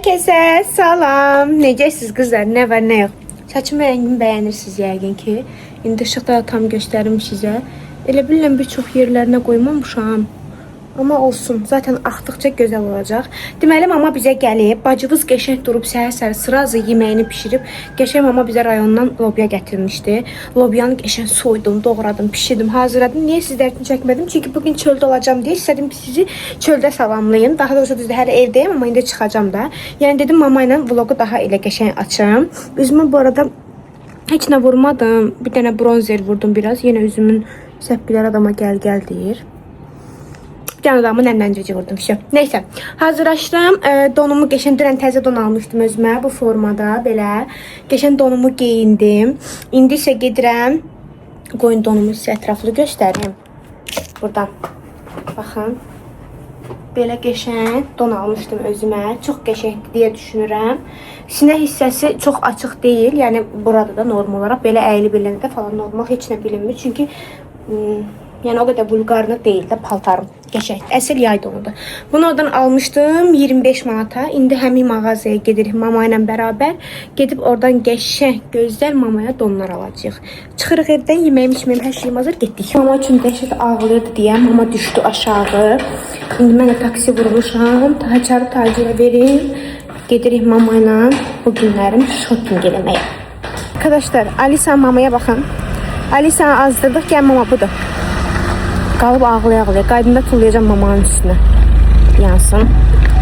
Herkese salam. Necəsiz qızlar? Nə var, nə yox? Saçım rəngini bəyənirsiniz yəqin ki. İndi işıqda tam göstərim sizə. Elə bilirəm bir çox yerlərinə qoymamışam. Amma olsun. Zaten axdıqca gözəl olacaq. Deməli mama bizə gəlib. Bacımız qəşəng durub səhər-səhər sırazı yeməyini pişirib. Qəşəng mama bizə rayondan lobya gətirmişdi. Lobyanı qəşəng soydum, doğradım, pişirdim, hazırladım. Niyə sizlər üçün çəkmədim? Çünki bugün çöldə olacağam deyə istədim sizi çöldə salamlayım. Daha doğrusu düzdür, hələ evdəyəm amma indi çıxacağam da. Yəni dedim mama ilə vlogu daha elə qəşəng açım. Üzümü bu arada heç nə vurmadım. Bir dənə bronzer vurdum biraz. Yenə üzümün səpkiləri adama gəl deyir. Can adamı nəmləncəcə vurdum. Neysə, hazırlaşdım. Donumu qəşəng dünən təzə don almışdım özümə bu formada belə. Qəşəng donumu geyindim. İndi isə gedirəm. Qoyun donumu sizə ətraflı göstərim. Buradan. Baxın. Belə qəşəng don almışdım özümə. Çox qəşəngdir deyə düşünürəm. Sinə hissəsi çox açıq deyil. Yəni burada da normal olaraq belə əyilib eləndə falan normal heç nə bilinmir. Çünki yəni o qədər vulqarlı deyil də paltarım. Qəşəngdir. Əsl yay donudur. Bunu oradan almışdım 25 manata. İndi həmin mağazaya gedirik mama ilə bərabər. Gedib oradan qəşəng gözəl mamaya donlar alacağıq. Çıxırıq evdən, yeməyim, içməyim, hər şeyim hazır, getdik. Mama üçün dəhşət ağlayırdı deyə mama düşdü aşağı. İndi mən də taksi vurmuşam. Haçarı tacirə verim. Gedirik mama ilə bu günlərim shopping eləməyə. Arkadaşlar, Alisa mamaya baxın. Alisa'nı azdırdıq, gəl mama budur. Qalıb ağlaya-ağlaya. Qaydında tullayacağım mamanın üstünə. Yansın.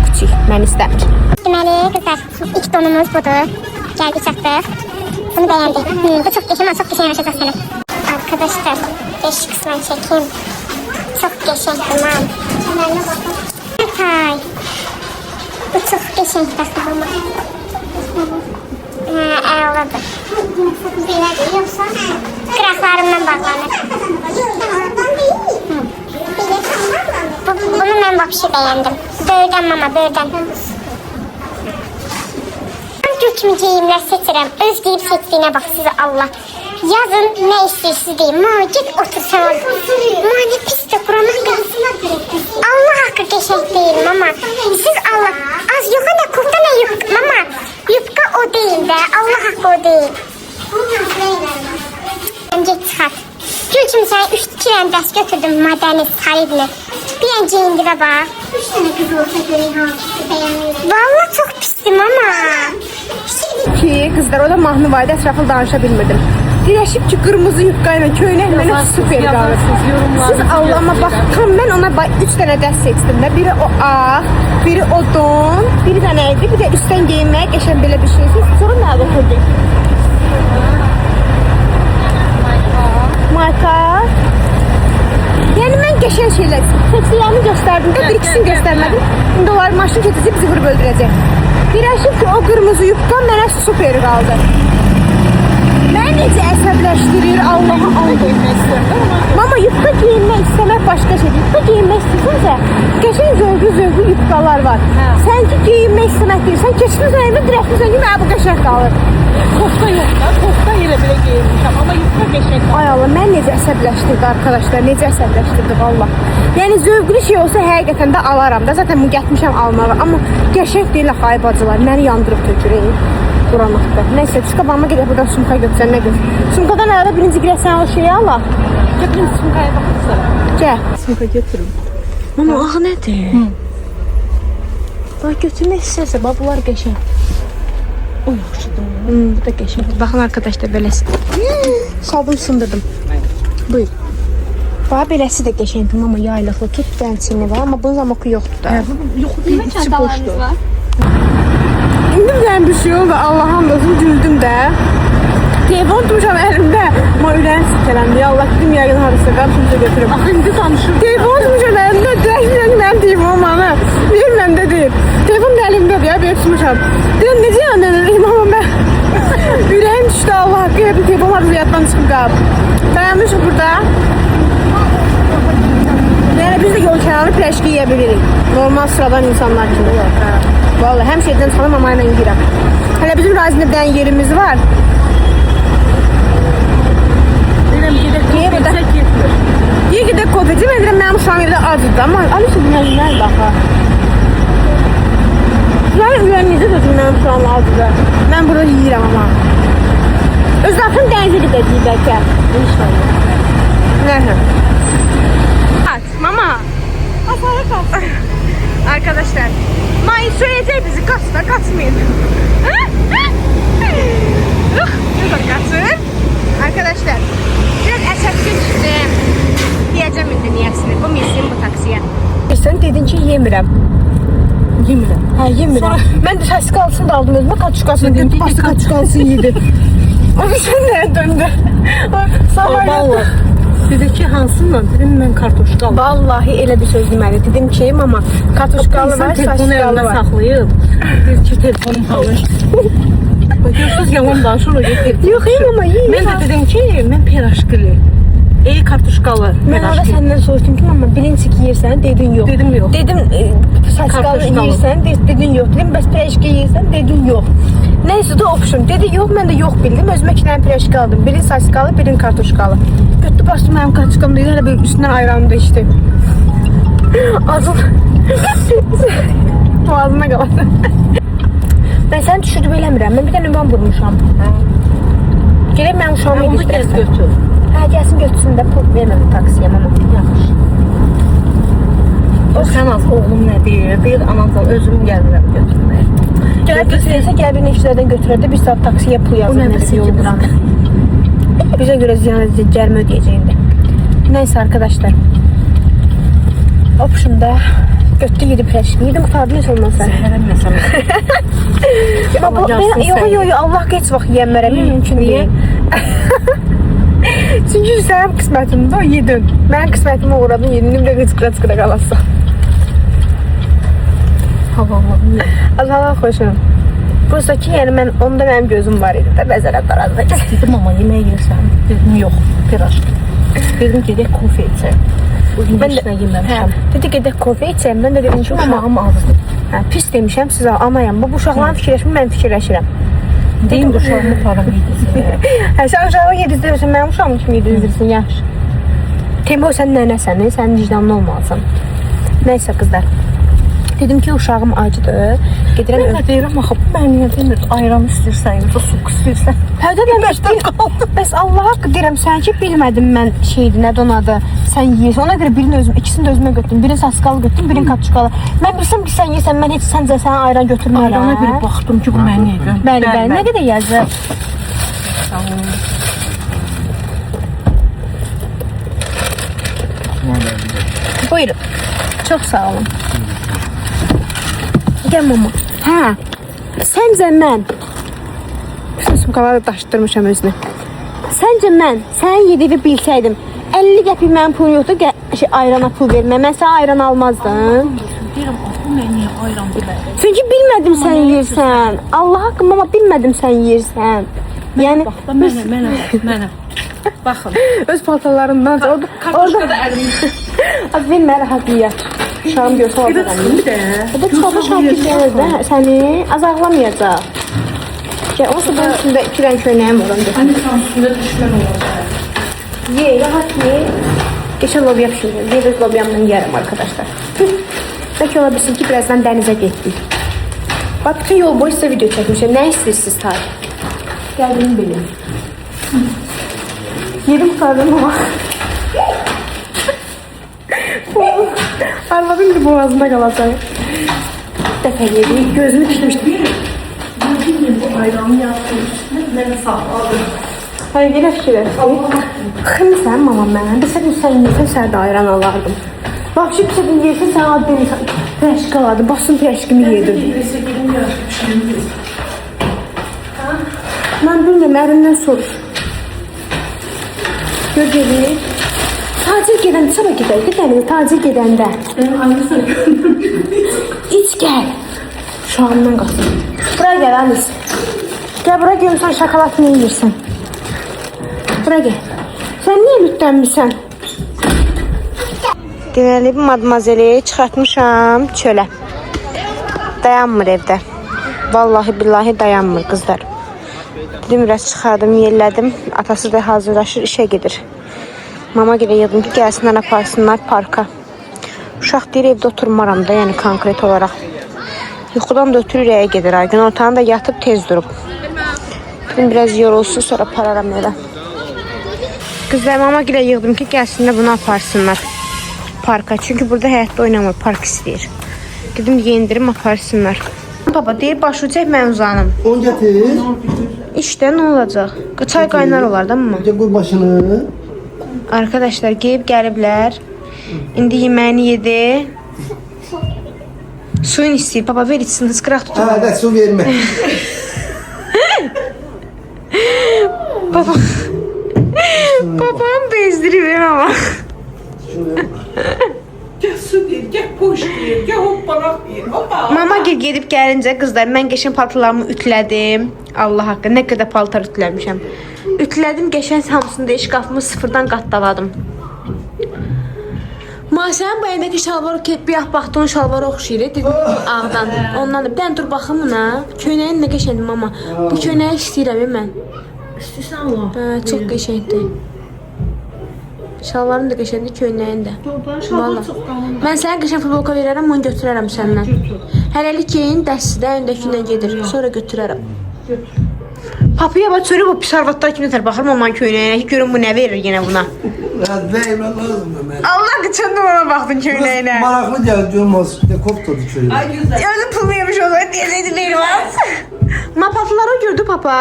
Küçük. Mən istəmir. Deməli, qızlar, ilk donumuz budur. Gəldik, çatdıq. Bunu bəyəndik. Bu çox qəşəng, amma çox qəşəng yanaşacaq sənə. Arkadaşlar, beş qısmən çəkim. Çox qəşəngdir, mən. Deməlinə baxın. Tay. Bu çox qəşəng baxımı. Əladır. Belədir, yoxsa? Qıraqlarımdan bağlanır. Bunu mən vapşı bəyəndim. Böyrdən mama, böyrdən. Mən gökümü geyimlər seçirəm. Öz geyib seçdiyinə bax sizə Allah. Yazın nə istəyirsiniz deyim. Ma, git otur sən ol. Ma, nə pisdir, Quranı qılsın. Allah haqqı qəşəng deyil mama. Siz Allah, az yoxa nə kufta nə yufka. Mama, yufka o deyil də. Allah haqqı o deyil. Get çıxart. Gülçüm sənə 3 dənə dəst götürdüm mədəni, xaridli. Bir dənə geyindi və bax. 3 dənə qız olsa görək hansı bəyənir. Valla çox pisdir mama. Ki qızlar, o da mahnı var idi, ətraflı danışa bilmirdim. Dirəşib ki, qırmızı yufqa ilə köynək mənə super qalır. Siz Allah'ıma bax, tam mən ona 3 dənə dəst seçdim də. Biri o ağ, biri o don, biri dənə idi, bir də üstdən geyinməyə qəşəng belə bir şeysiz. Sonra nə oturdu? Marka. Yəni mən qəşəng şeylər seçdiyimi göstərdim də, bir ikisini göstərmədim. İndi onlar maşın keçəcək, bizi vurub öldürəcək. Birləşib ki, o qırmızı yufqa mənə super qaldı. Mən necə əsəbləşdirir Allah'a aldım. Mama, yufqa geyinmək istəmək başqa şeydir. Yufqa geyinmək istəsənsə, qəşəng zövqlü yufqalar var. Sən ki, geyinmək istəmək deyirsən, keçdiniz önümü, dirəktiniz önümü, bu qəşəng qalır. Kofta yok da, kofta ile bile giyinmişim ama yufka geçek. Ay Allah, mən necə əsəbləşdirdi arkadaşlar, necə əsəbləşdirdi valla. Yəni zövqlü şey olsa həqiqətən də alaram da, zaten bu getmişəm almağa, amma qəşəng deyil axı ay bacılar, məni yandırıb tökürəyim. Quranlıqda. Neyse, şu qabağıma gedək buradan sumka götürsən, nə götür? Sumkadan arada birinci girək sən o şeyi ala. Götürün sumkaya bakırsana. Gəl. Sumka götürün. Mama, ağı nədir? Bax, götürmək istərsə, bax, bunlar qəşəng. O yaxşıdır. Bu da qəşəng. Baxın arkadaşlar, beləsi. Sabun sındırdım. Buyur. Bax, beləsi də qəşəngdir, mama, yaylıqlı, tut bənçini var, amma bunun zamoku yoxdur da. Yox, bir içi boşdur. İndi ben bir şey oldu, Allah'ım olsun, güldüm de. Telefon tutmuşam elimdə. Ama ürəyim silkələndi. Ya Allah, dedim yəqin harısı, qarşımıza götürüm. Axı indi danışır. Telefon tutmuşam elimdə, direkt mənim telefonum ana. Deyir məndə deyil. Telefon da elimdədir ya, bir tutmuşam. Dedim, necə yandım, ama ben ürəyim düşdü Allah haqqı, bir telefon harısı yaddan çıxıb qalıb. Dayanmışıq burada. Yəni biz də yol kənarı pləşki yeyə bilirik. Normal sıradan insanlar kimi yox. Vallahi hem şeyden sana mamayla girəm. Hələ bizim razında bir dənə yerimiz var. Deyirəm, gedək getmir. Deyə gedək kofeci, mən deyirəm, mənim uşağım evdə acıdır. Amma Alisa bu nədir baxa? Qızlar ürəyimizdə dözümlənəm şu an hazırda. Mən burada yiyirəm ama. Öz zaten dənizə gedəcəyik bəlkə. İnşallah. Nəhə. At, mama. Afara kalk. Arkadaşlar. May söyleyecek bizi kaçta kaçmayın. Yok kaçın. Arkadaşlar. Biraz əsəbli düşdüm. Diyeceğim indi niyəsini. Bu misin bu taksiyə. Sen dedin ki yemirəm. Yemirəm. Ha yemirəm. Mən də şaşkı alsın da aldım özümə kaçukasını dedim. Bastı kaçukasın yedi. O bir şey nereye döndü? Vallahi. Dedi ki hansınla? Dedim ben kartoşka aldım. Vallahi elə bir söz deməli. Dedim ki ama kartoşkalı var, telefonu şaşkalı elimdə var. saxlayıb. Dedi ki telefonum kalır. Bakıyorsunuz yalan danışır o telefon. Yok ama iyi. Ben de dedim ki ben piraşkili. Kartoşkalı. Ben orada senden soruştum ki mama bilinçik yiyirsən, dedin yok. Dedim yok. Dedim saçkalı Kartoşkalı. yiyirsən, dedin yok. Dedim bəs pireşki yiyirsən, dedin yok. Neyse de option. Dedi yok, mən də yok bildim. Özümə 2 dənə pireşki aldım. Birin saçkalı, birin kartoşkalı. Götdü bastım mənim kartoşkamda idi. Hələ bir üstündən ayranımı da içdi. Ağzım. Boğazıma qaladı. Ben səni düşürdüm eləmirəm. Mən bir dənə ünvan vurmuşam. Gələk mənim uşağımı Onu gez götür. Hə, gəlsin götürsün də pul verməm taksiyə mama. Yaxşı. O sen az oğlum ne deyir? Deyir anamdan özüm gəlirəm götürməyə. Gəl götürürsə gəl bir neçələrdən götürər də 1 saat taksiyə pul yazır. O nə desin yol ki, buranı. Bize göre ziyan edecek, gəlmə ödəyəcəyində. Neyse arkadaşlar. Option'da götü yedi preşki. Yedim kurtardı neyse olmaz sen. Zəhərəm məsələn. Yok Allah geç vaxt yemərəm. Mümkün değil. Çünkü sənin qismətimdə o yedin. Mənim qismətimə uğradın yedin. Bir də qıçqıra qalasa. Havalım. Allah xoşum. Bursa ki yəni mən onda mənim gözüm var idi də bəzərə qarandı. Dedim ama yemeğe yersen. Dedim yok. Piraşki. Dedim ki de kofe içelim. Bugün Ben heç de nə yeməmişəm. dedi gedək kofe içəm. Mən də dedim ki Uşağım ağzı. pis demişəm sizə amayam. Bu uşaqların fikirləşmir, mən fikirləşirəm. Deyim uşağımı param yedirsin. Hə sən uşağı yedizdirirsən, mənim uşağım kimi yedizdirirsən, yaxşı. Temo sən nənəsən, sən vicdanlı olmalısan. Nəysə qızlar. Dedim ki uşağım acıdır. Gedirəm Ben de deyirəm axı bu mən niyə demir? Ayran istəyirsən, ya da su istəyirsən. Hərdə mən bəs Allah haqqı deyirəm sən ki bilmədim mən şeydi, nə donadı. Sən yeyirsən. Ona görə birini özüm, ikisini də özümə götürdüm. Birini saskalı götürdüm, birini katçukalı. Mən bilsəm ki sən yeyirsən, mən heç səncə sənə ayran götürmərəm. Ayrana bir baxdım ki bu mən yedim. Bəli, nə qədər yazır. Buyurun. Çok sağ olun. Gel mama. Hə. Səncə mən bütün sumkaları daşıtdırmışam özünə. Səncə mən sənin yediğini bilsəydim 50 qəpik mənim pulum yoxdur, ayrana pul vermə. Mən sənə ayran almazdım. Deyirəm axı mən niyə ayran bilmədim? Çünki bilmədim sən yeyirsən. Allah haqqı mama bilmədim sən yeyirsən. Yəni Bax da mənə. Baxın. öz paltarlarından orada Kartoşkada əlim. az vermə rahat yeyər. Uşağım görsə Bir də alacağım. bir də. Bu da çalışan şarkılarda səni azarlamayacaq. Şey, olsa bunun üstündə 2 rəng köynəyim var onda. Hani tam üstündə düşmən olacaq. Ye, rahat ye. Geçen lobya pişirdim. Bir öz lobyamdan yerim arkadaşlar. Belki olabilirsin ki birazdan denize gittik. Bak bütün yol boyu size video çekmişim. Ne istiyorsunuz tarih? Geldiğimi bilin. Yedim sardım ama. Anladım ki boğazımda kalacak. Bir defa yedik. Gözümü dikmiştim. Bu ayranı yaptım. Mənə saxladım. Hayır yine fikirləşdim. Xımsan mama mənə. Desədim sən yeyirsən sənə də ayran alardım. Bak şu desədim yeyirsən sənə adını preşki alardım. Basın preşkimi yedim. Mən bilmirəm, ərimdən soruş. Gör gedir. Tacir gedəndə, sabah gedək, dənizə tacir gedəndə. İç gəl. Şu andan qalsın. Buraya gəl Alice. Gəl buraya görürsən şokoladını yeyirsən. Bura gel. Sen niye lütlenmişsən? Deməli, bu madmazeli çıxartmışam çölə. Dayanmır evdə. Vallahi billahi dayanmır qızlar. Dedim biraz çıxardım, yerlədim. Atası da hazırlaşır, işə gedir. Mama gilə yığdım ki, gəlsinlər, aparsınlar parka. Uşaq deyir, evdə oturmaram da, yəni konkret olaraq. Yuxudan da ötürü ürəyə gedir. Gün ortanı da yatıb tez durub. Dedim biraz yorulsun, sonra pararam evə. Qızlar, mama gilə yığdım ki, gəlsinlər bunu aparsınlar parka. Çünki burada həyatda oynamır, park istəyir. Dedim yendirim, aparsınlar. Baba deyir, başı çək, mən uzanım. On getir. İşte nə olacaq? Çay qaynar olar da mı? Koy başını. Arkadaşlar geyib gəliblər. İndi yeməyini yedi. Suyun istəyir. Baba ver içsin, hıskıraq tutun. Ha da su verme. Baba. Babam bezdirir ama. Gel su deyir, gel boş deyir, gel hoppanaq deyir. Hoppa. Mama gedib gəlincə qızlar, mən qəşəng paltarlarımı ütlədim. Allah haqqı, nə qədər paltar ütləmişəm. Ütlədim, qəşəng hamısını da şkafımı sıfırdan qatlaladım. Sənin bu əlindəki şalvar, bir yax baxdığın şalvara oxşayır, dedim ağdan. Ondan da, bir dənə dur baxım buna. Köynəyin nə qəşəngdir mama. Bu köynəyi istəyirəm mən. İstəsən Allah. Çox qəşəngdir. Şalvarın da qəşəngdir, köynəyin də. Şalvar çox qalın. Mən sənə qəşəng futbolka verərəm, onu götürərəm səndən. Hələlik keyin dəstidə öndəkindən gedir, sonra götürərəm. Papaya bax, sonra bu pis arvadlar kimi nətər baxır mamanın köynəyinə ki, görün bu nə verir yenə buna. Razıyım lazım ben. Allah qıçında ona baxdın köynəyinə. Maraklı geldi olmaz. Dekop tadı şöyle. Ay güzel. Özü pulunu yemiş olsaydı deyəcəkdi Mehriban. Ma papaları gördü papa.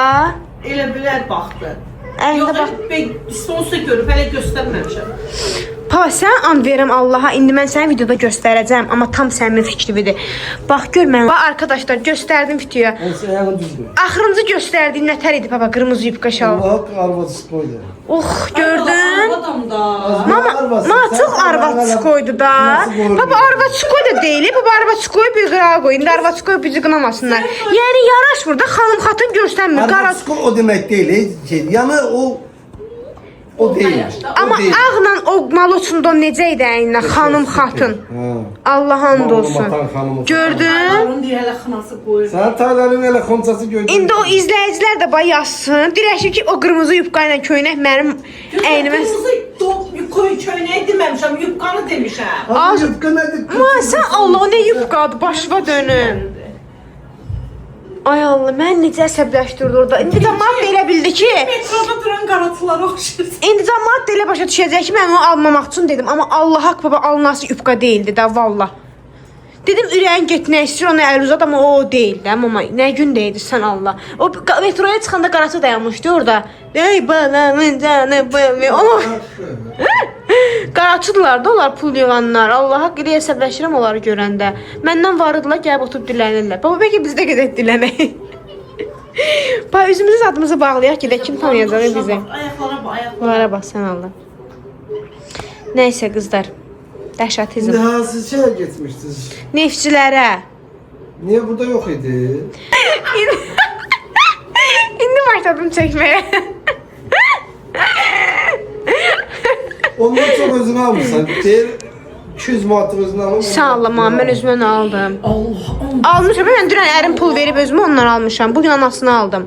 Elə bilər baxdı. Əlində Yox, bax. mən sonsuza görüb hələ göstərməmişəm. Papa, sən and verirəm Allaha, indi mən sənə videoda göstərəcəm, amma tam sənin fikrividir. Bax, gör mən. Bax, arkadaşlar, göstərdim videoya. Ben ayağını düz koy. Axırıncı göstərdiyim nətər idi papa, qırmızı yubka şal. Allah arvası koydu. Oh, gördün? Adamda. Mama çox arvatçıkoydu da. Papa arvatçıkoy da deyil. Papa arvatçıkoy bir qırağa qoy. İndi arvatçıkoy bizi qınamasınlar. Yəni yaraşmır da xanım xatın görsənmir. Arvası o demek değil. Yani o değil. Amma O değil. ağla o maloçunda necə idi əyninə xanım xatın. Allah and olsun. Gördün? Onun deyə hələ xınası qoyur. Sen tayların hele konçası gördün. İndi o izləyicilər də bax yazsın. Dirəşir ki, o qırmızı yubka ilə köynək mənim əynimə. Qırmızı koyu köynəyi deməmişəm, yubqanı demişəm. Az yufka nedir? Sən Allah nə yubqadır, başıma dönüm. Ay Allah, mən necə əsəbləşdirdi orada. İndi cəmaət elə bildi ki, Metroda duran qaratılara oxşayır. indi cəmaət elə başa düşəcək ki, mən onu almamaq üçün dedim. Amma Allah haqq baba alınası yubka değildi də vallah. Dedim ürəyin getmək istəyir, ona əl uzat, amma o deyil də. Mama, nə gün deyildi sən Allah. O metroya çıxanda qaratı dayanmışdı orada. Ey balamın canı bıvı. Qaraçıdılar da onlar, pul yığanlar. Allah haqq elə əsəbləşirəm onları görəndə. Məndən varıdılar, gəlib oturub dilənirlər. Baba, bəlkə biz də gedək dilənək. Bax, üzümüzü zadımızı bağlayaq ki, kim tanıyacaq bizi. Ayaqlara bax, ayaqlara. Bunlara bax, sən Allah. Nəysə qızlar, dəhşətizm. Daha siz şeye gitmiştiniz. Neftçilərə. Niye burada yok idi? İndi başladım çəkməyə. Ondan çok özünü almışsan. Değil 200 manat özünü almışsan. Sağ ol, mən özümə aldım. Allah. Almışam, mən dünən ərim pul verib özümə onları almışam. Bugün anasını aldım.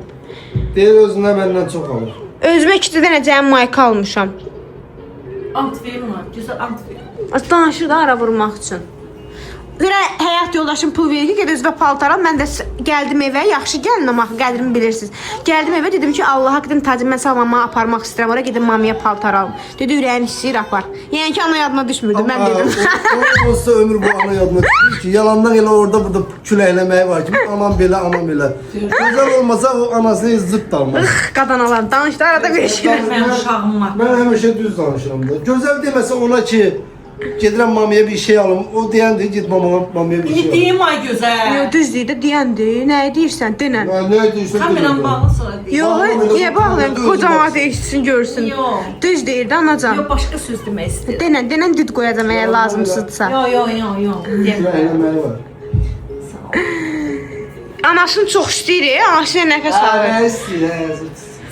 Değil özüne benden çok alır. Özümə 2 dənə cəm mayka almışam. Ant verin ona, güzel ant verin. Danışır da ara vurmaq üçün. Görə həyat yoldaşım pul verir ki, ged özünə paltar al. Mən də gəldim evə, yaxşı gəlin amma qədrimi bilirsiniz. Gəldim evə, dedim ki, Allaha dedim tacım mən sağ mama aparmaq istəyirəm. Ora gedim mamaya paltar alım. Dedi ürəyin istəyir apar. Yəni ki, ana yadıma düşmürdü, mən dedim. O olsa ömür bu ana yadına düşür ki, yalandan elə orada burada küləkləməyi var ki, aman belə, aman belə. Gözəl olmasa o anasını zıt dalmaz. Qadan alan, danışdı arada bir şey. Mənim uşağım var. Ben həmişə düz danışıram da. Gözəl deməsə ona ki, gedirəm mamaya bir şey alım. O deyəndi, git mamaya bir şey İndi alım. deyim ay gözəl. Yox, düz deyir də deyəndi. Nəyi deyirsən, denən. Ya ne diyorsun? Kameram bağlı sonra deyim. Yox, Bağlı, niyə bağlayım? düz Kocaman baksın. eşitsin, görsün. Yox. Düz deyir də anacan. Yox, başqa söz demək istəyirəm. Denən düd qoyacam əgər lazımsızsa. Yox. Küləkləməyi var. Anasını çox istəyir, anasına nəfəs alır. Nə istəyir?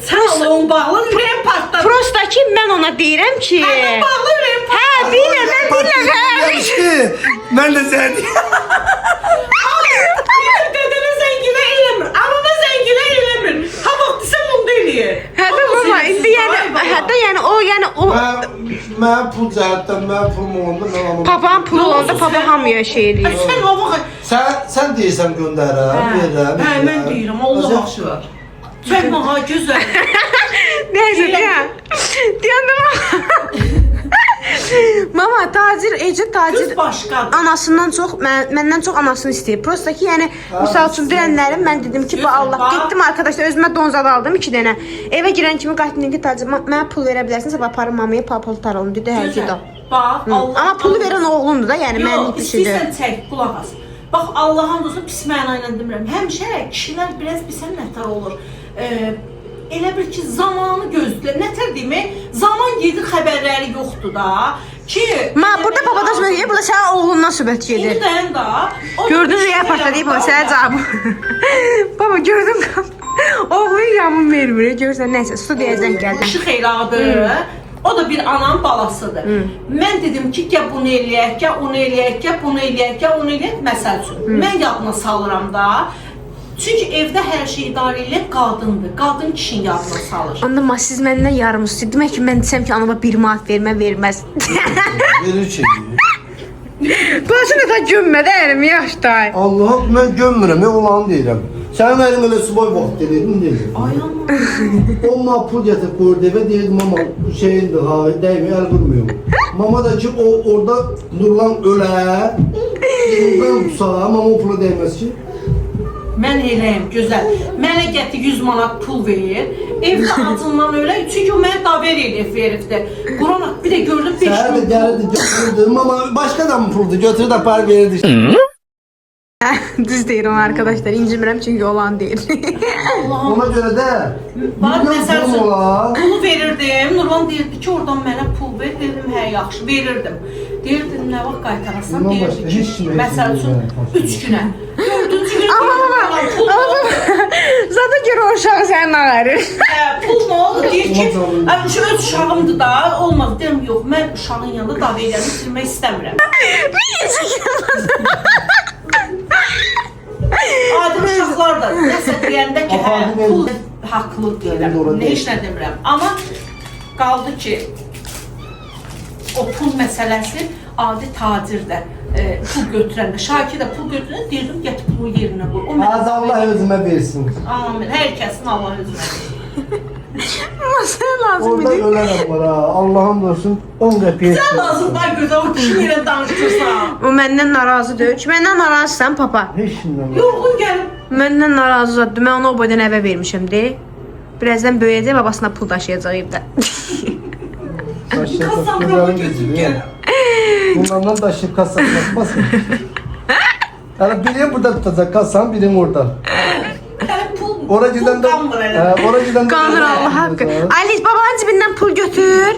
Sən Allah'ın bağlı ürəyim partladı. Prosta ki, mən ona deyirəm ki... Mənim bağlı ürəyim partladı. Hə, deyirəm, mən deyirəm. Ben de sen Dedene zəngine eləmir. Anana zəngine eləmir. Ha vaxt desəm onu da eləyir. Hə də baba, indi yəni... Hə da yəni o Mən pul cəhətdən, mən pulum olanda mən alım. papanın pulu olanda papa hamıya şey eləyir. Sən o vaxt Sən deyirsən göndərəm, verirəm. Hə, mən deyirəm, Allah aşkına. Çəkmə ha gözəl. Neyse deyən. Deyəndə mama tacir, Ecid tacir Qız başqadır. anasından çox, məndən çox anasını istəyir. Prosta ki, yəni misal üçün deyənlərim mən dedim ki, bu Allah bax. getdim arkadaşlar özümə donzad aldım 2 dənə. Evə girən kimi qayıtdım ki, tacir mənə pul verə bilərsən, sabah aparım mamaya paltar alım dedi, hər şey də. Bax, Allah. Amma pulu verən oğlundur da, yəni mənlik bir şeydir. İstəyirsən çək, qulaq as. Bax, Allahın olsun pis məna ilə demirəm. Həmişə kişilər biraz bilsən nətər olur. Elə bir ki, zamanı gözləyir. Nətər deyim, zaman gedir, xəbərləri yoxdur da. Ki, Burada babadan söhbət gedir, burada sənin oğlundan söhbət gedir. İndi dayan da. Gördün rüya partla deyib, sənə cavabı. Baba gördün oğlun yamın vermir, görsən nəysə, studiyaya zəng gəldim. Işıq xeyradır. O da bir ananın balasıdır. Mən dedim ki, gəl bunu eləyək, gəl onu eləyək, gəl bunu eləyək, gəl onu eləyək, məsəl üçün. Mən yadına salıram da. Çünki evdə hər şey idarə eləyən qadındır. Qadın kişinin yadına salır. Amma siz məndən yarım üstü. Demək ki, mən desəm ki, anama 1 manat verməz. Verir ki. Başını da gömmə də ərim, yaşday. Allahım, mən gömmürəm, olanı deyirəm. Sənin əlim elə subay vaxt deyirdim, deyirdim. Ay amma. Onunla pul getirib qoyurdu evə, deyirdim, mama bu şeyindir, ha, dəymir, əl vurmuyor. Mama da ki, orada Nurlan ölə, Nurlan tutsa, mama o pula dəyməz ki. Mən eləyim, gözəl. Mənə gətir 100 manat pul ver. Evdə acından ölə. Çünki o mənə daver eləyib veribdi. Qurana bir də gördüm 5 Sənə də min pul. gəlirdi, götürürdü, mama başqa da mı puldu, götürürdü, apar verirdi. Düz deyirəm arkadaşlar, incimirəm çünki olan deyil. Ona görə də, Bax, milyon məsəl pulum üçün, ola. pulu verirdim. Nurlan deyirdi ki, oradan mənə pul ver. Dedim, hə, yaxşı, verirdim. Deyirdim, nə vaxt qaytarasan? Bundan Deyirdi başqa ki, heç kimə məsəl heç üçün, kimə 3 günə. 4-cü günə pul mu oldu? Zada görə o uşağı sənin ağarır. Pul mu oldu? Deyir ki, şu öz uşağımdır da, olmaz. Deyirəm, yox, mən uşağın yanında daveyləni silmək istəmirəm. Adi uşaqlar da nəsə deyəndə ki, hə, pul haqlı deyirəm, nə işlə demirəm. Amma qaldı ki, o pul məsələsi adi tacirdə pul götürəndə, Şakir də pul götürəndə deyirdim, get pulu yerinə qoy. O mənə Az Allah özümə versin. Amin, hər kəsin Allah özünə verir. Masaya lazım Orada idi. ölənəm var ha, Allah'ım olsun 10 qəpiyə. Sən lazım da gözə o kişi ilə danışırsan. O məndən narazı deyil. Məndən narazısan papa. Heç kimdən. Yoxun gəlib. Məndən narazı zadı. Mən onu o boydan əvə vermişəm de. Birazdan böyüyəcək, babasına pul daşıyacaq evdə. Kasablara götürüb gəl. Bunlardan daşıyıb kasa basmasın. Yani biri burada tutacak kasan, biri orada. Yəni pul Ora giden de, qanmır elə. ora giden de. Qanır Allah haqqı. Alice babanın cibindən pul götür.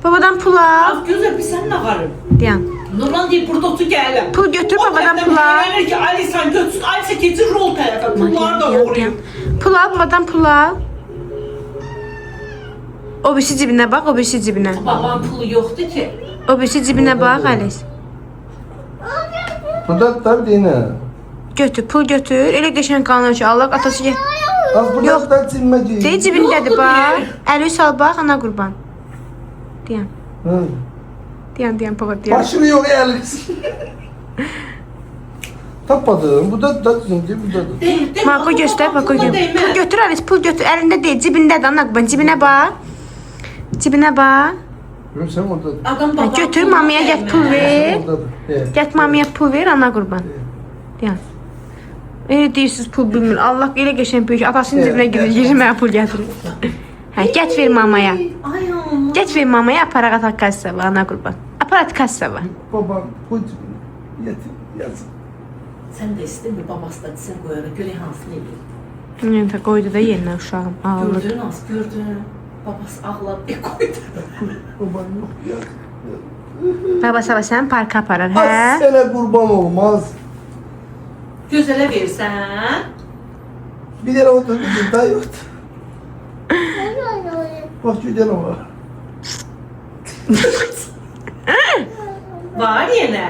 Babadan pul al. Az gözəl bir sən nə qarım? Deyən. Nurlan deyib burada otur gələm. Pul götür babadan pul al. Verir ki Ali sen götür. Ali sen getir rol tərəfə. Pulları da uğrayım. Pul al, babadan pul al. O birisi cibinə bax, o birisi cibinə. Babanın pulu yoxdur ki. O birisi cibinə bax Alice. Burada da bir yine. Götür, pul götür. Elə qəşəng qanun ki, Allah atası get. Az burada Yok. da silmeci. Dey cibindədir bax. Əli sal bax, ana qurban. Deyən. Deyən baba deyən. Başını yok yani. Tapadım. Bu da zinci, bu da. Mako göstər, Mako göstər. Pul götür Alice, pul götür. Əlində deyil, cibindədir ana qurban. Cibinə bax. Cibinə bax. Görürsen orada. Adam babanın Götür pulunu mamaya get vermə. pul ver. Oradadır. Evet. Get mamaya pul ver, ana qurban. Deyən. Elə deyirsiz pul bilmir. Allah elə qəşəng böyük. Atasının Evet, cibinə girir, yeri mənə pul gətirir. Hə, get ver mamaya. Ay aman. Get ver mamaya, aparaq ataq kassava, ana qurban. Aparat kassava. Babam bu yetim yazık. Sən də istəmir babası da desən qoyara. Görək hansını eləyir. Nəyə qoydu da yerinə uşağım. Ağılır. Gördün az, gördün. Babası ağladı, qoydu. Babam yok ya. Baba sabah sən parka aparır, Az hə? sene kurban olmaz. Gözələ versən. Bir yere oturdu, bir daha yoktu. Bak şu canım var. Var yenə.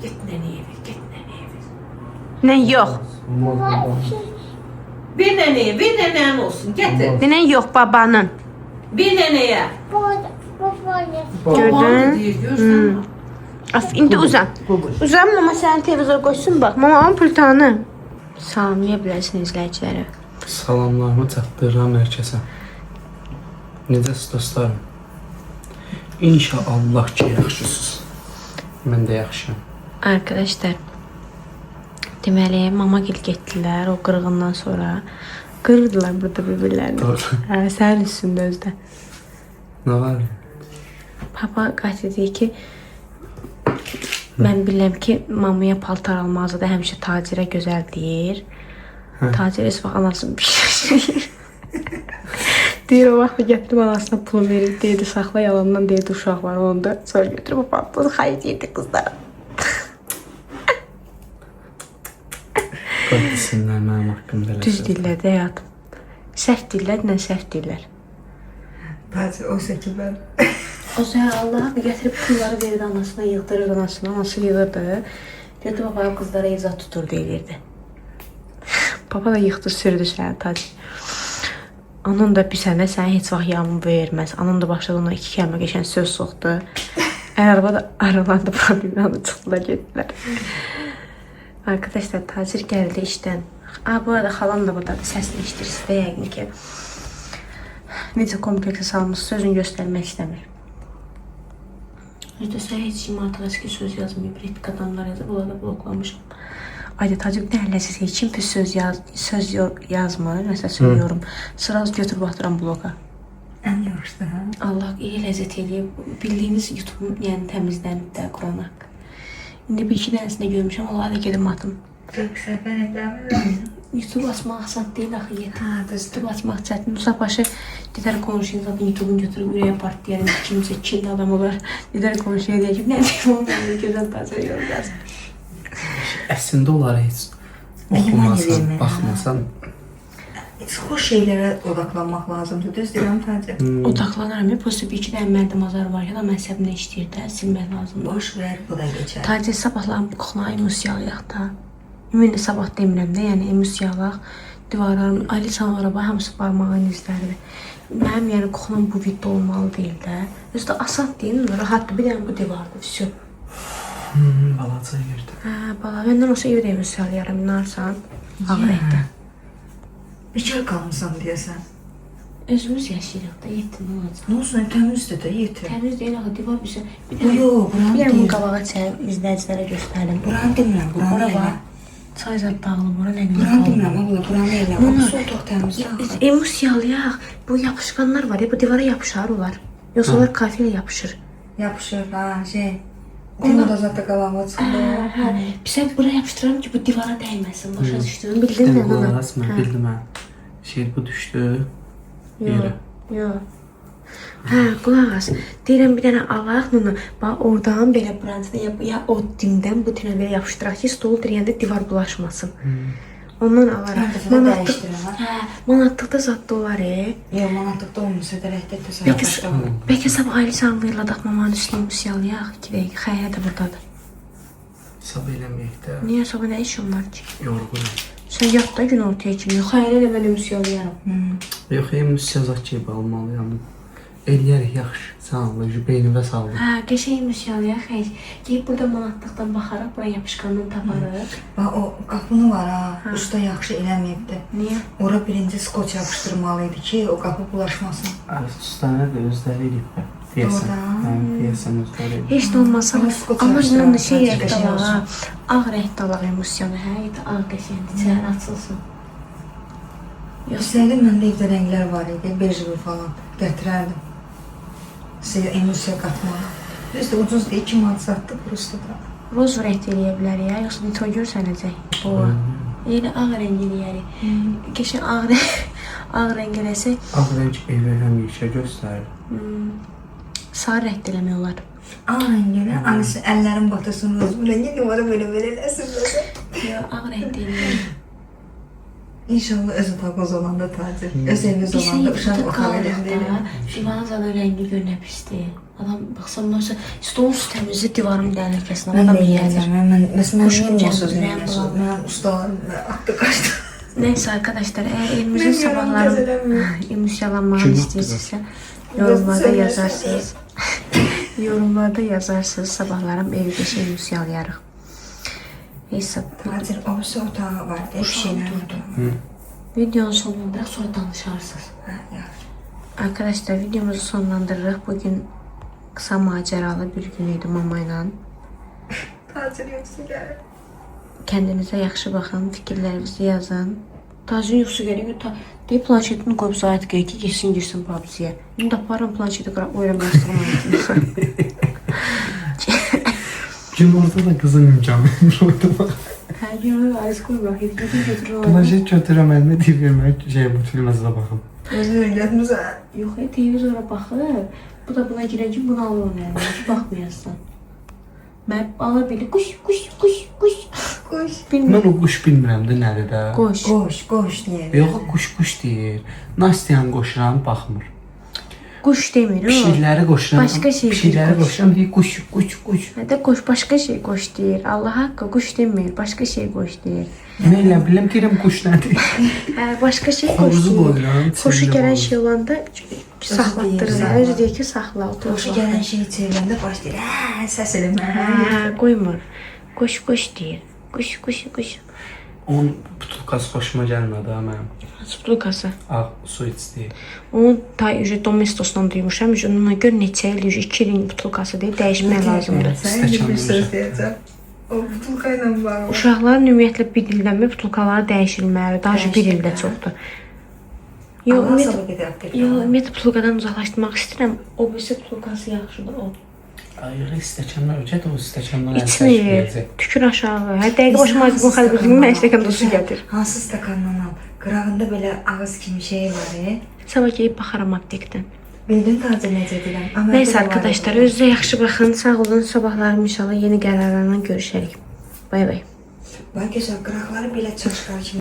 Get nənəyə ver, get nənəyə ver. Nə yox. Olmaz baba. Ver nənəyə, ver nənənin olsun, gətir. Nə yox babanın. Bir dənəyə. Bu. Gördün? Babadır deyir, görsən mi? İndi uzan. Uzan, mama sənin televizor qoysun bax. Mamamın pultanı. Salamlaya bilərsin izləyiciləri. Salamlarımı çatdırıram hər kəsə. Necəsiz dostlarım? İnşallah ki, yaxşısınız. Mən də yaxşıyam. Arkadaşlar, deməli, mama gil getdilər o qırğından sonra. Qırırdılar burada bir-birlərini. Doğru. Sənin üstündə özdə. Nə var? Papa qayıtdı deyir ki, mən bilirəm ki, mamaya paltar almazdı da həmişə tacirə gözəl deyir. Tacir heç vaxt anasını pişirir. Deyir, o vaxt gətirib anasına pul verir, deyirdi, saxla yalandan deyirdi, uşaq var onda. Sonra götürüb o paltarı xayır deyirdi qızlara. Qoy desinlər mənim haqqımda eləsə. Düz deyirlər də həyatım. Səhv deyirlər, nə səhv deyirlər. Tacir o şəkillər. O zaman Allah gətirib pulları verirdi anasına, yığdırırdı anasına, anası yığırdı. Deyirdi, babam qızlara izah tutur deyirdi. Papa da yıxdı, sürdü səni tacir. Anam da bir sənə sənə heç vaxt yağmur verməz. Anam da başladı ona 2 kəlmə geçən söz soxdu. Araba da aralandı, problemlə çıxdılar, getdilər. Arkadaşlar, tacir gəldi işdən. Bu arada xalam da buradadır, səsini işitirsiniz də yəqin ki. Necə kompleksə salmış, sözünü göstərmək istəmir. İşte sən heç kim artıq eski söz yazmayıb, retik adamlar yazıb, onları da bloklamışım. Ayda tacir bir dənə ləzzət heç kim pis söz yazmır, məsələ söylüyorum. Sıraz götür baxdıram bloqa. Ən yaxşıdır, hə? Allah iyi ləzzət eləyib. Bildiyiniz YouTube-un yəni təmizlənib də Quran haqqı. İndi bir iki dənəsində görmüşəm, Allah da gedim atım. Çox səfər edəmirəm. YouTube açmaq asan deyil axı yetim. Hə, düzdür. YouTube açmaq çətin. Musab başı dedər konuşayım zaten YouTube'un götürüb ürəyə partlayarım. Kimsə kirli adam olar. Dedər konuşaya deyəcək. Nə deyim onu mən gözəl tacir yorum yazım. Əslində onları heç oxumasan, baxmasan. Heç xoş şeylərə odaqlanmaq lazımdır. Düz deyirəm Tacir. Odaqlanıram. Pozitiv bir iki dənə məndə mazar var ya da mənsəbinə işləyir də, silmək lazımdır. Boş ver, bu da geçər. Tacir sabahların bu qoxuna emusiyalıyaq da. Ümumi sabah demirəm də, yəni emusiyalıq. Divarların, Ali Sanlaraba hamısı barmağın izləridir. Mənim yəni qoxunam bu viddə olmalı deyil də. Özü də asad deyil, rahatdır. Bir dənə bu divardır, vəsyo. Balaca yerdə. Hə, bala, məndən olsa evdə emusiyalıyaram, inarsan. Ağır etdə. Bekar qalmısan deyəsən. Özümüz yaşayırıq da, yetim olacaq. Nə olsun, təmizdir də yetir. Təmiz deyil, axı, divar bir şey. Bir Bu yox, buranı bir dənə bu deyil. qabağa çəyib, izləyicilərə göstərim. Buranı demirəm, buranı Ora elə. var. Çay zad dağılıb, ora nə qədər Buranı qalıb. demirəm, abla, buranı elə. Bunu- O otaq təmizdir axı. Emusiyalıyaq. Bu yapışqanlar var ya, bu divara yapışar olar. Yoxsa onlar kafe ilə yapışır. Yapışır, ha, şey. Onu da zaten qabağa çıxdı. Hə. Sən bura yapışdıram ki, bu divara dəyməsin. Başa düşdün? Bir Bildin dənə mi? qulaq as, mən bildim hə. Şey bu düşdü. Yerə. Yox. Hə, qulaq as. Deyirəm bir dənə alaq bunu. Bax oradan belə branşda ya o dimdən bu tinə belə yapışdıraq ki, stol dirəyəndə divar bulaşmasın. Ondan alaraq. Bunu dəyişdirəm, ha. Hə, manatlıqda zad da olar. Yox, manatlıqda olmasa da rəhdət də Bəlkə sayılır. bəlkə sabah ailə sanlayırlar mamanın üstünə musiyalayaq. 2 dəqiqə xəyyə də burdadır. Hesab eləməyək də. Niyə sabah nə iş onlar ki? Yorğunum. Sən yat da gün ortaya kimi. Xəyyə də belə musiyalayarım. Yox, müsiyazat gibi almalıyam. Eləyərik, yaxşı. Sən Allah, beynimə sağlıq. Hə, qəşəng musiyalayaq. Xeyr. Gəlib burada manatlıqdan baxaraq bura yapışqandan taparıq. Bax, o qapını var ha, usta yaxşı eləməyibdi. Niyə? Ora birinci skoç yapışdırmalı idi ki, o qapı bulaşmasın. Ustanə də özləri eləyib. Deyəsən. Doğrudan. Hə, deyəsən özləri eləyib. Heç də olmasa, Onu skoç amma yapışdıraq, bunun şey sadəcə qəşəng rəngdə var. olsun. Ağ rəngdə alaq emosiyanı, hə? Ya da ağ qəşəngdir, içəri açılsın. İstəyədim, məndə evdə rənglər var idi, bejli falan gətirərdim. Sizə emosiya qatmalı. Düzdür, ucuz deyil, 2 manat satdı, prosto da. Roz rəngdə eləyə bilərik, ya? Yoxsa nitro görsənəcək. Bu. Elə ağ rəng eləyərik. Qəşəng ağ rəng, ağ rəng eləsək, Ağ rəng evi həmişə göstərir. sarı rəngdə eləmək olar. Ağ rəngini, anısı əllərin batırsın, rozun rəngi numara belə eləsin. Yox, ağ rəngdə eləyərik. İnşallah öz otağımız olanda Tacir, öz evimiz olanda uşaq otağı eləyəndə. Divarın zaten rəngi gör nə pisdir. Adam baxsam varsa, stolun üstü təmizdir, divarın bir dənə kəsin. Mən Adam də yeyəcək. yiyəcəm, mən Xoşum neyim olsuz gəlmir, neyim olsuz. Mən ustalarım attı qaçdı. Neyse arkadaşlar, eğer Elmuz'un sabahlarım Elmuz yalanmağını Kim istiyorsa yorumlarda yazarsınız. Yorumlarda yazarsınız, sabahlarım evde Elmuz yalayarıq. Neyse, Tacir obisi otağı var diye bir şeyler oldu. videonun sonunda sonra danışarsınız. Ha, yaxşı. Arkadaşlar videomuzu sonlandırırıq. Bugün kısa maceralı bir günüydü mamayla. Tacir yoxsa gəlir. Kendinize yaxşı baxın, fikirlərinizi yazın. Tacın yoxsa gəlir, deyib planşetini qoyub zayət qeyə ki, girsin PUBG-yə. İndi də aparım planşeti oynamışdırım. Gün orada da kızın imkanı. Hər gün ayız qoymaq, evdəki götürür. Plajet götürəm əlimə deyib vermək bu filmə baxım. Özünü getmirsə. Yox, televizora baxır. Bu da buna girən ki, bunu alır onun əlinə ki, baxmayasın. Mən ala bilir, quş. Qoş. Mən o quş bilmirəm də nədir də. Qoş. Qoş deyir. Yox, quş deyir. Nastiyan qoşuram, baxmır. Quş demir o. Pişikləri qoşuram. Başqa şey deyir, Pişikləri quş. qoşuram, deyir quş. Hətta qoş başqa şey qoş deyir. Allah haqqı quş demir, başqa şey qoş deyir. Nə elə biləm, deyirəm quş nədir? Hə, başqa şey qoş Havuzu deyir. qoyuram. Xoşu gələn çevrilə şey olanda saxlatdırır. deyir, Özü deyir ki, saxla. Qoşu gələn şey çevirəndə başlayır. Hə, səs eləmə. Hə, qoymur. Qoş deyir. Quş. Onun butulkası xoşuma gəlmədi ha mənim. Spulkası. Ağ su içdi. Onu ta Domestosdan duymuşam. Ona görə neçə il, 2 ilin butulkası deyil, dəyişmək lazımdır. Sən bir söz deyəcəm. O butulka ilə bağlı. Uşaqların ümumiyyətlə bir ildən bir butulkaları dəyişilməlidir. Daha bir ildə çoxdur. Yox, ümumiyyətlə butulkadan uzaqlaşdırmaq istəyirəm. O birisi butulkası yaxşıdır o. Ayırı stəkanlar öcə də o stəkanlar İçmir, tükür aşağı. Hər dəqiqə başıma bu xəlbətimi mən stəkanda su gətir. Hansı stəkandan al? Qırağında belə ağız kimi şey var. Sabah gəlib baxaram aptekdən. Bildin tacir necə deyirəm. Neyse arkadaşlar, özünüzə yaxşı baxın. Sağ olun. Sabahlarım inşallah yeni qərarlarla görüşərik. Bay bay. Bəlkə qıraqları belə çaşqar kimi.